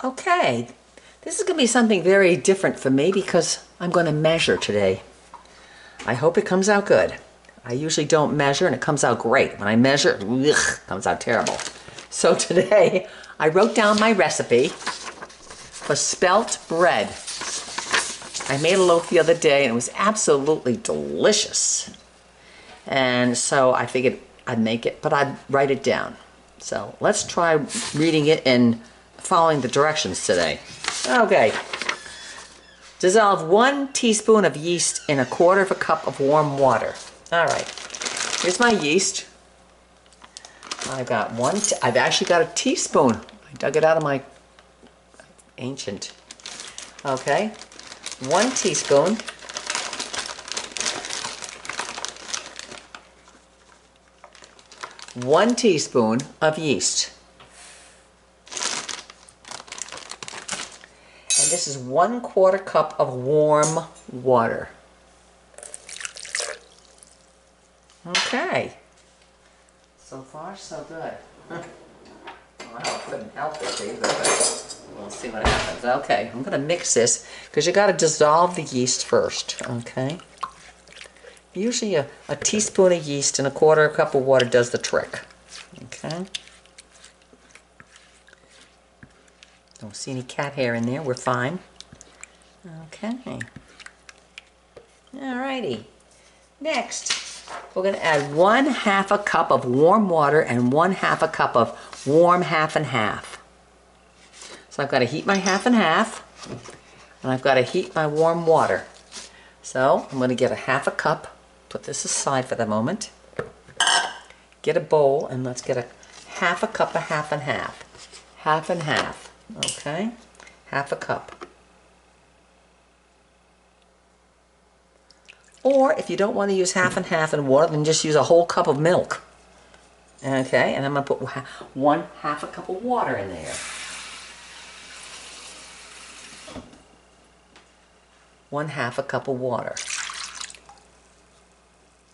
Okay, this is going to be something very different for me because I'm going to measure today. I hope it comes out good. I usually don't measure and it comes out great. When I measure, it comes out terrible. So today I wrote down my recipe for spelt bread. I made a loaf the other day and it was absolutely delicious. And so I figured I'd make it, but I'd write it down. So let's try reading it and following the directions today. Okay. Dissolve 1 teaspoon of yeast in 1/4 cup of warm water. All right. Here's my yeast. I've actually got a teaspoon. I dug it out of my ancient. Okay. 1 teaspoon. One teaspoon of yeast. And this is 1/4 cup of warm water. Okay. So far, so good. Well, I couldn't help it either, but we'll see what happens. Okay, I'm going to mix this because you got to dissolve the yeast first. Okay. Usually a teaspoon of yeast and 1/4 cup of water does the trick. Okay. Don't see any cat hair in there. We're fine. Okay. Alrighty. Next, we're going to add 1/2 cup of warm water and 1/2 cup of warm half and half. So I've got to heat my half and half, and I've got to heat my warm water. So I'm going to get 1/2 cup. Put this aside for the moment. Get a bowl, and let's get 1/2 cup of half and half. Half and half. Okay, 1/2 cup. Or if you don't want to use half and half in water, then just use a whole cup of milk. Okay, and I'm going to put 1/2 cup of water in there. 1/2 cup of water.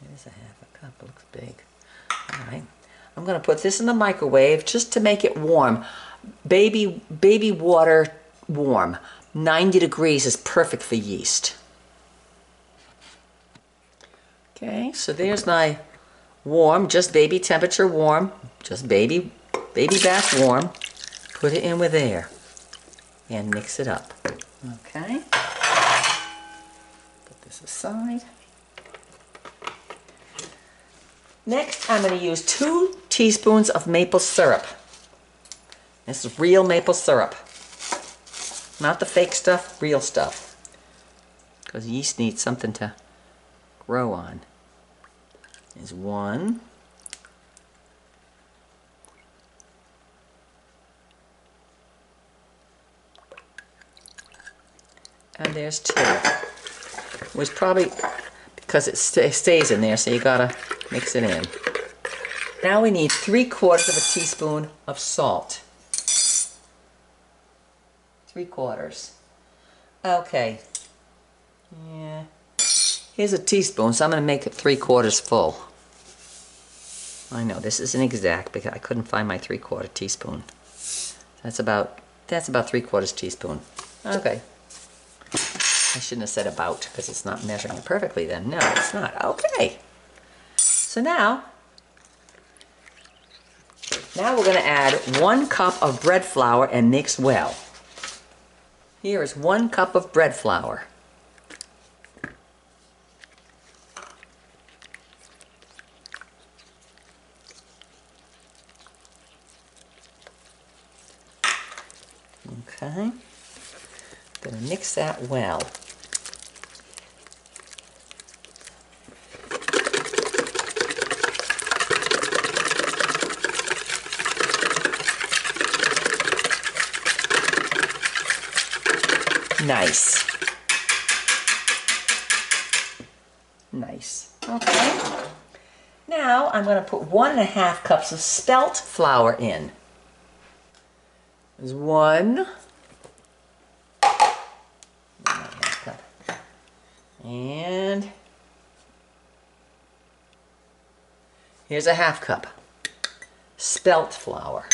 There's 1/2 cup, it looks big. All right, I'm going to put this in the microwave just to make it warm. Baby water warm. 90 degrees is perfect for yeast. Okay, so there's my warm, just baby temperature warm, just baby bath warm. Put it in with there and mix it up. Okay, put this aside. Next, I'm going to use 2 teaspoons of maple syrup. This is real maple syrup. Not the fake stuff, real stuff. Because yeast needs something to grow on. There's 1. And there's 2. It was probably because it stays in there, so you gotta mix it in. Now we need 3/4 of a teaspoon of salt. 3/4. Okay. Yeah. Here's a teaspoon, so I'm going to make it 3/4 full. I know this isn't exact because I couldn't find my 3/4 teaspoon. That's about 3/4 teaspoon. Okay. I shouldn't have said about because it's not measuring it perfectly then. No, it's not. Okay. So now we're going to add 1 cup of bread flour and mix well. Here is 1 cup of bread flour. Okay. Gonna mix that well. Nice. Nice. Okay. Now I'm going to put 1.5 cups of spelt flour in. There's 1. And here's 1/2 cup. Spelt flour.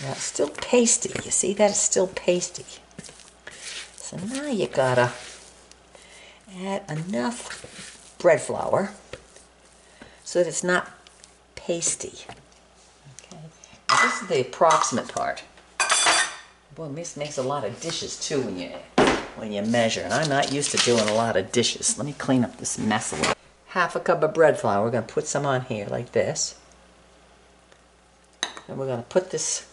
Now it's still pasty. You see that? It's still pasty. So now you gotta add enough bread flour so that it's not pasty. Okay. Now this is the approximate part. Boy, this makes a lot of dishes too when you measure, and I'm not used to doing a lot of dishes. Let me clean up this mess a little. Half a cup of bread flour. We're going to put some on here like this. And we're going to put this,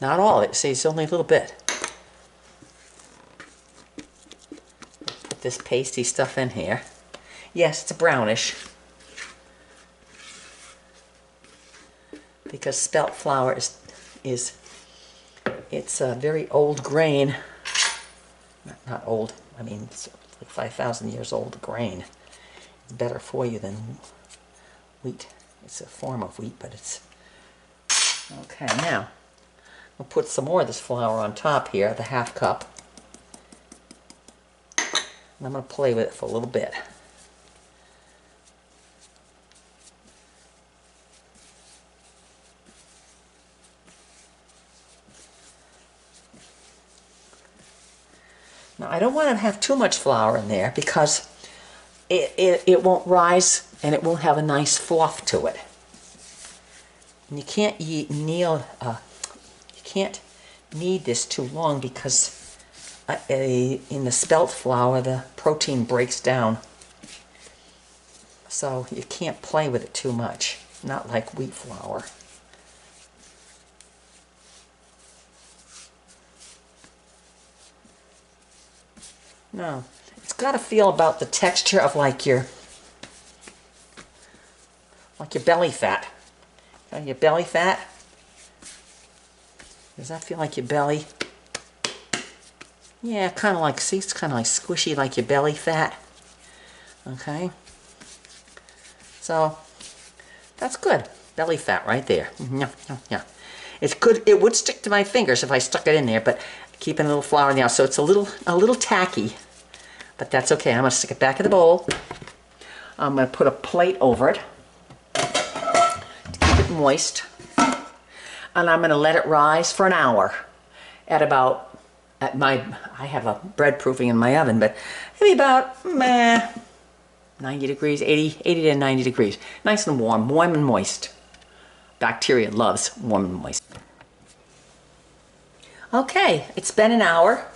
not all of it, see, it's only a little bit. Put this pasty stuff in here. Yes, it's brownish, because spelt flour it's a very old grain. Not old, I mean, it's like 5,000 years old grain. It's better for you than wheat. It's a form of wheat, but it's... Okay, now, we'll put some more of this flour on top here, the half cup. And I'm going to play with it for a little bit. Now, I don't want to have too much flour in there because it won't rise and it won't have a nice fluff to it. And you can't knead this too long because in the spelt flour the protein breaks down. So you can't play with it too much, not like wheat flour. No, it's got to feel about the texture of like your belly fat. Your belly fat? Does that feel like your belly? Yeah, kind of like, see, it's kind of like squishy like your belly fat. Okay. So, that's good. Belly fat right there. Yeah. It's good. It would stick to my fingers if I stuck it in there, but keeping a little flour now, so it's a little tacky, but that's okay. I'm going to stick it back in the bowl. I'm going to put a plate over it to keep it moist, and I'm going to let it rise for an hour at about, I have a bread proofing in my oven, but maybe about 90 degrees, 80 to 90 degrees. Nice and warm and moist. Bacteria loves warm and moist. Okay, it's been an hour,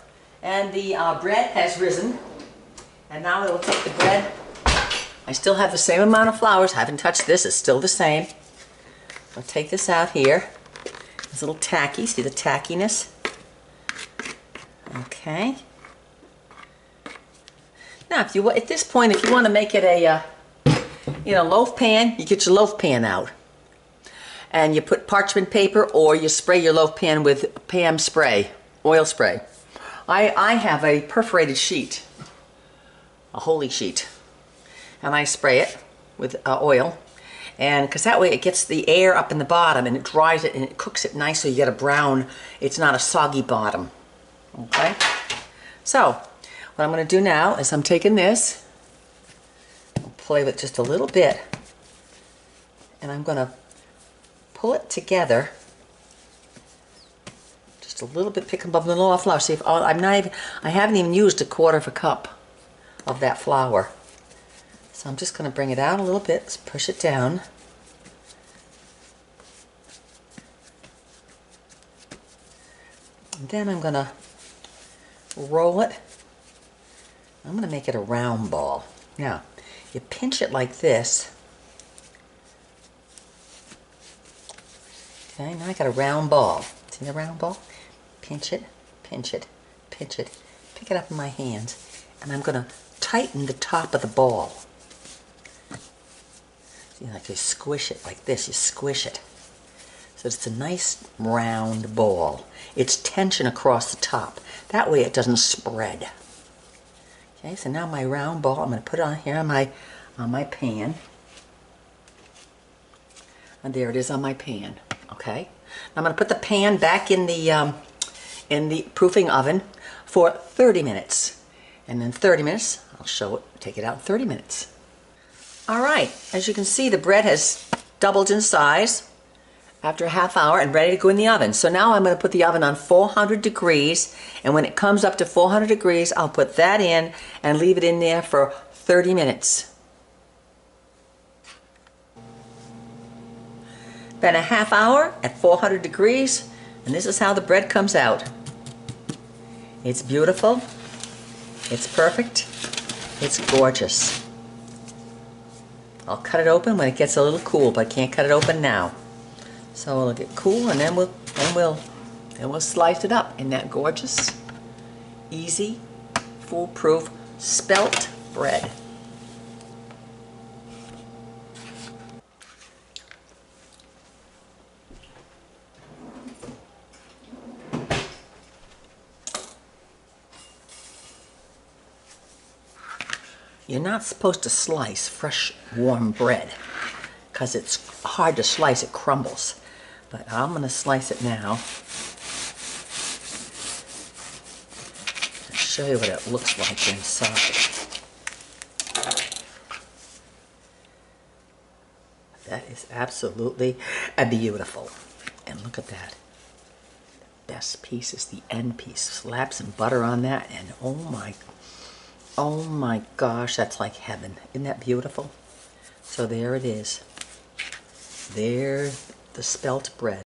and the bread has risen. And now we'll take the bread. I still have the same amount of flours. I haven't touched this. It's still the same. I'll take this out here. It's a little tacky. See the tackiness? Okay. Now, at this point, if you want to make it a loaf pan, you get your loaf pan out. And you put parchment paper, or you spray your loaf pan with Pam spray, oil spray. I have a perforated sheet, a holy sheet, and I spray it with oil, and because that way it gets the air up in the bottom and it dries it and it cooks it nice, so you get a brown, it's not a soggy bottom. Okay? So, what I'm going to do now is I'm taking this, I'll play with it just a little bit, and I'm going to pull it together just a little bit, pick up a little flour. See, if I haven't even used a quarter of a cup of that flour. So I'm just going to bring it out a little bit. Let's push it down. And then I'm going to roll it. I'm going to make it a round ball. Now, you pinch it like this. Okay, now I got a round ball. See the round ball? Pinch it, pinch it, pinch it. Pick it up in my hands, and I'm going to tighten the top of the ball. See, like you squish it like this. You squish it. So it's a nice round ball. It's tension across the top. That way it doesn't spread. Okay, so now my round ball, I'm going to put it on here on my pan. And there it is on my pan. Okay, I'm going to put the pan back in the proofing oven for 30 minutes. And in 30 minutes, I'll show it, take it out in 30 minutes. All right, as you can see, the bread has doubled in size. after a half hour and ready to go in the oven. So now I'm going to put the oven on 400 degrees, and when it comes up to 400 degrees, I'll put that in and leave it in there for 30 minutes. Been a half hour at 400 degrees, and this is how the bread comes out. It's beautiful, it's perfect, it's gorgeous. I'll cut it open when it gets a little cool, but I can't cut it open now. So it'll get cool, and then we'll slice it up in that gorgeous, easy, foolproof spelt bread. You're not supposed to slice fresh, warm bread because it's hard to slice, it crumbles. But I'm going to slice it now and show you what it looks like inside. That is absolutely beautiful. And look at that. The best piece is the end piece. Slap some butter on that, and oh my gosh, that's like heaven. Isn't that beautiful? So there it is. There's the spelt bread.